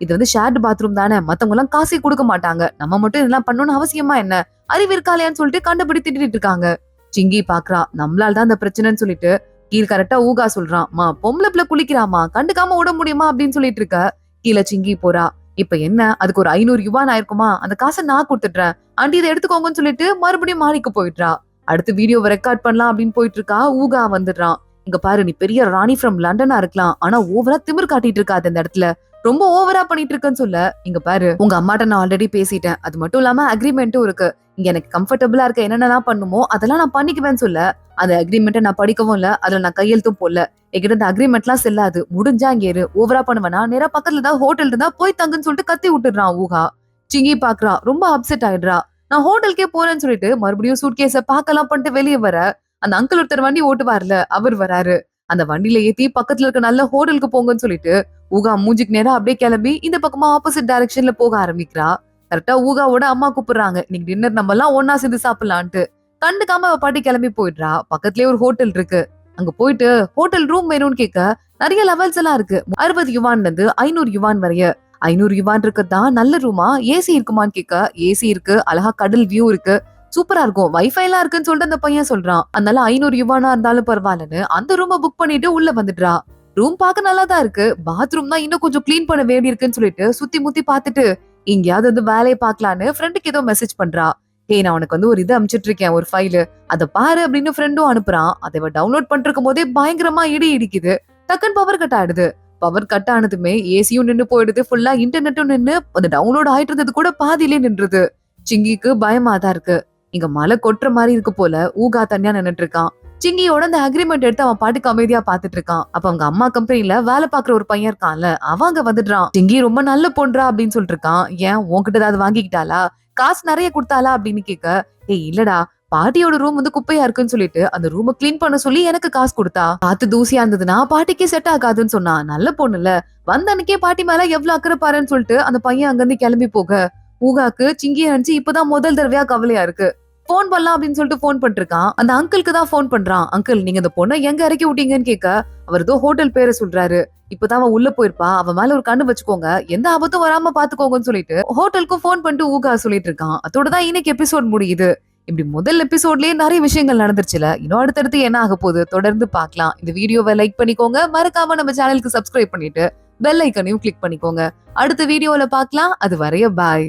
இது வந்து ஷேர்டு பாத்ரூம் தானே, மத்தவங்க எல்லாம் காசே கொடுக்க மாட்டாங்க, நம்ம மட்டும் இதெல்லாம் பண்ணணும்னு அவசியமா என்ன, அறிவு இருக்காலையான்னு சொல்லிட்டு கண்டபடி திட்டிட்டு இருக்காங்க. சிங்கி பாக்குறா நம்மளால தான் அந்த பிரச்சனைன்னு சொல்லிட்டு கீழ் கரெக்டா ஊகா சொல்றான், மா பொம்பளை பிள்ளை குளிக்கிறாமா, கண்டுக்காம விட முடியுமா அப்படின்னு சொல்லிட்டு இருக்க. கீழே சிங்கி போறா. இப்ப என்ன, அதுக்கு ஒரு 500 யுவான் ஆயிருக்குமா, அந்த காசை நான் கொடுத்துடுறேன் ஆண்டி, இதை எடுத்துக்கோங்கன்னு சொல்லிட்டு மறுபடியும் மாடிக்கு போயிடுறா. அடுத்து வீடியோவை ரெக்கார்ட் பண்ணலாம் அப்படின்னு போயிட்டு இருக்கா. ஊகா வந்துடுறான். இங்க பாரு, நீ பெரிய ராணி ஃப்ரம் லண்டனா இருக்கலாம், ஆனா ஓவரா திமிர் காட்டிட்டு இருக்காது இந்த இடத்துல, ரொம்ப ஓவரா பண்ணிட்டு இருக்கேன்னு சொல்ல. இங்க பாரு, உங்க அம்மாட்ட நான் ஆல்ரெடி பேசிட்டேன், அது மட்டும் இல்லாம அக்ரிமெண்ட்டும் இருக்கு, இங்க எனக்கு கம்ஃபர்டபுளா இருக்க என்னென்னலாம் பண்ணுமோ அதெல்லாம் நான் பண்ணிக்குவேன்னு சொல்ல. அந்த அக்ரிமெண்ட்டை நான் படிக்கவும் இல்ல, அதுல நான் கையெழுத்தும் போடல, என்கிட்ட இந்த அக்ரிமெண்ட் எல்லாம் செல்லாது, முடிஞ்சா இங்க இரு, ஓவரா பண்ணுவேனா நேரா பக்கத்துல தான் ஹோட்டல் இருந்தா போய் தங்குன்னு சொல்லிட்டு கத்தி விட்டுறான் ஊகா. சிங்கி பாக்குறா, ரொம்ப அப்செட் ஆயிடுறா. நான் ஹோட்டலுக்கே போறேன்னு சொல்லிட்டு மறுபடியும் சூட்கேஸ பாக்கலாம் பண்ணிட்டு வெளியே வர, அந்த அங்கிள் ஒருத்தர் வண்டி ஓட்டுவார்ல அவர் வராரு. அந்த வண்டியில ஏத்தி பக்கத்துல இருக்க நல்ல ஹோட்டலுக்கு போங்கன்னு சொல்லிட்டு ஊகா மூஞ்சிக்கு நேரா அப்படியே கிளம்பி இந்த பக்கமா ஆப்போசிட் டைரக்ஷன்ல போக ஆரம்பிக்கிறா. கரெக்டா ஊகாவோட அம்மா கூப்பிடுறாங்க, இன்னைக்கு டின்னர் நம்ம எல்லாம் ஒன்னா சேர்ந்து சாப்பிடலான்ட்டு. கண்டுக்காம அவ பாட்டி கிளம்பி போயிடுறா. பக்கத்துலயே ஒரு ஹோட்டல் இருக்கு, அங்க போயிட்டு ஹோட்டல் ரூம் வேணும்னு கேட்க நிறைய லெவல்ஸ் எல்லாம் இருக்கு, 60 யுவான்ல இருந்து 500 யுவான் வரைய. 500 யுவான் இருக்கதான் நல்ல ரூமா, ஏசி இருக்குமான்னு கேட்க ஏசி இருக்கு, அழகா கடல் வியூ இருக்கு, சூப்பரா இருக்கும், வைஃபை எல்லாம் இருக்குன்னு சொல்லிட்டு அந்த பையன் சொல்றான். அதனால 500 யுவானா இருந்தாலும் பரவாயில்லன்னு அந்த ரூமை புக் பண்ணிட்டு உள்ள வந்துடுறா. ரூம் பார்க்க நல்லா தான் இருக்கு, பாத்ரூம் தான் இன்னும் கொஞ்சம் கிளீன் பண்ண வேண்டி இருக்குன்னு சொல்லிட்டு சுத்தி முத்தி பாத்துட்டு எங்கேயாவது வந்து வேலையை பாக்கலான்னு ஃப்ரெண்டுக்கு ஏதோ மெசேஜ் பண்றா. நான் உனக்கு வந்து ஒரு இது அனுப்பிச்சிட்டு இருக்கேன், ஒரு ஃபைலு, அதை பாரு அப்படின்னு ஃப்ரெண்டும் அனுப்புறான். அதை டவுன்லோட் பண்ணிருக்கும் போதே பயங்கரமா இடி இடிக்குது. டக்குன்னு பவர் கட் ஆயிடுது. பவர் கட் ஆனதுமே ஏசியும் நின்னு போயிடுது, ஃபுல்லா இன்டர்நெட்டும் நின்னு அந்த டவுன்லோட் ஆயிட்டு இருந்தது கூட பாதியிலே நின்றுது. சிங்கிக்கு பயமா தான் இருக்கு. இங்க மழை கொட்டுற மாதிரி இருக்கு போல. ஊகா தனியா நின்னுட்டு இருக்கான். சிங்கியோட அந்த அக்ரிமெண்ட் எடுத்து அவன் பாட்டுக்கு அமைதியா பாத்துட்டு இருக்கான். அப்ப அவங்க அம்மா கம்பெனில வேலை பாக்குற ஒரு பையன் இருக்கான்ல, அவங்க வந்துடுறான். சிங்கி ரொம்ப நல்ல பொண்ணுறா அப்படின்னு சொல்லிட்டு இருக்கான். ஏன் உன்கிட்ட ஏதாவது வாங்கிக்கிட்டாளா, காசு நிறைய கொடுத்தாளா அப்படின்னு கேட்க, இல்லடா, பாட்டியோட ரூம் வந்து குப்பையா இருக்குன்னு சொல்லிட்டு அந்த ரூமை கிளீன் பண்ண சொல்லி எனக்கு காசு கொடுத்தா, காத்து தூசியா இருந்ததுன்னா பாட்டிக்கே செட் ஆகாதுன்னு சொன்னா, நல்ல பொண்ணுல, வந்த அன்னைக்கே பாட்டி மேல எவ்வளவு அக்கறை பாருன்னு சொல்லிட்டு அந்த பையன் அங்கிருந்து கிளம்பி போக ஊகாக்கு சிங்கி நினைச்சு இப்பதான் முதல் தடவையா கவலையா இருக்கு. போன் பண்ணலாம் அப்படின்னு சொல்லிட்டு போன் பண்ணிருக்கான். அந்த அங்கிளுக்கு தான் போன் பண்றான். அங்கிள், நீங்க இந்த பொண்ணை எங்க இறக்கி விட்டீங்கன்னு கேட்க அவர் ஏதோ ஹோட்டல் பேரை சொல்றாரு. இப்பதான் அவன் உள்ள போயிருப்பா, அவன் மேல ஒரு கண்ணு வச்சுக்கோங்க, எந்த ஆபத்தும் வராம பாத்துக்கோங்கன்னு சொல்லிட்டு ஹோட்டலுக்கும் போன் பண்ணிட்டு ஊகா சொல்லிட்டு இருக்கான். அதோடதான் இன்னைக்கு எபிசோட் முடியுது. இப்படி முதல் எபிசோட்லயே நிறைய விஷயங்கள் நடந்துருச்சுல, இன்னும் அடுத்தடுத்து என்ன ஆக போகுது தொடர்ந்து பார்க்கலாம். இந்த வீடியோவை லைக் பண்ணிக்கோங்க, மறக்காம நம்ம சேனலுக்கு சப்ஸ்கிரைப் பண்ணிட்டு பெல் ஐக்கனையும் கிளிக் பண்ணிக்கோங்க. அடுத்த வீடியோல பார்க்கலாம். அது வரைய பாய்.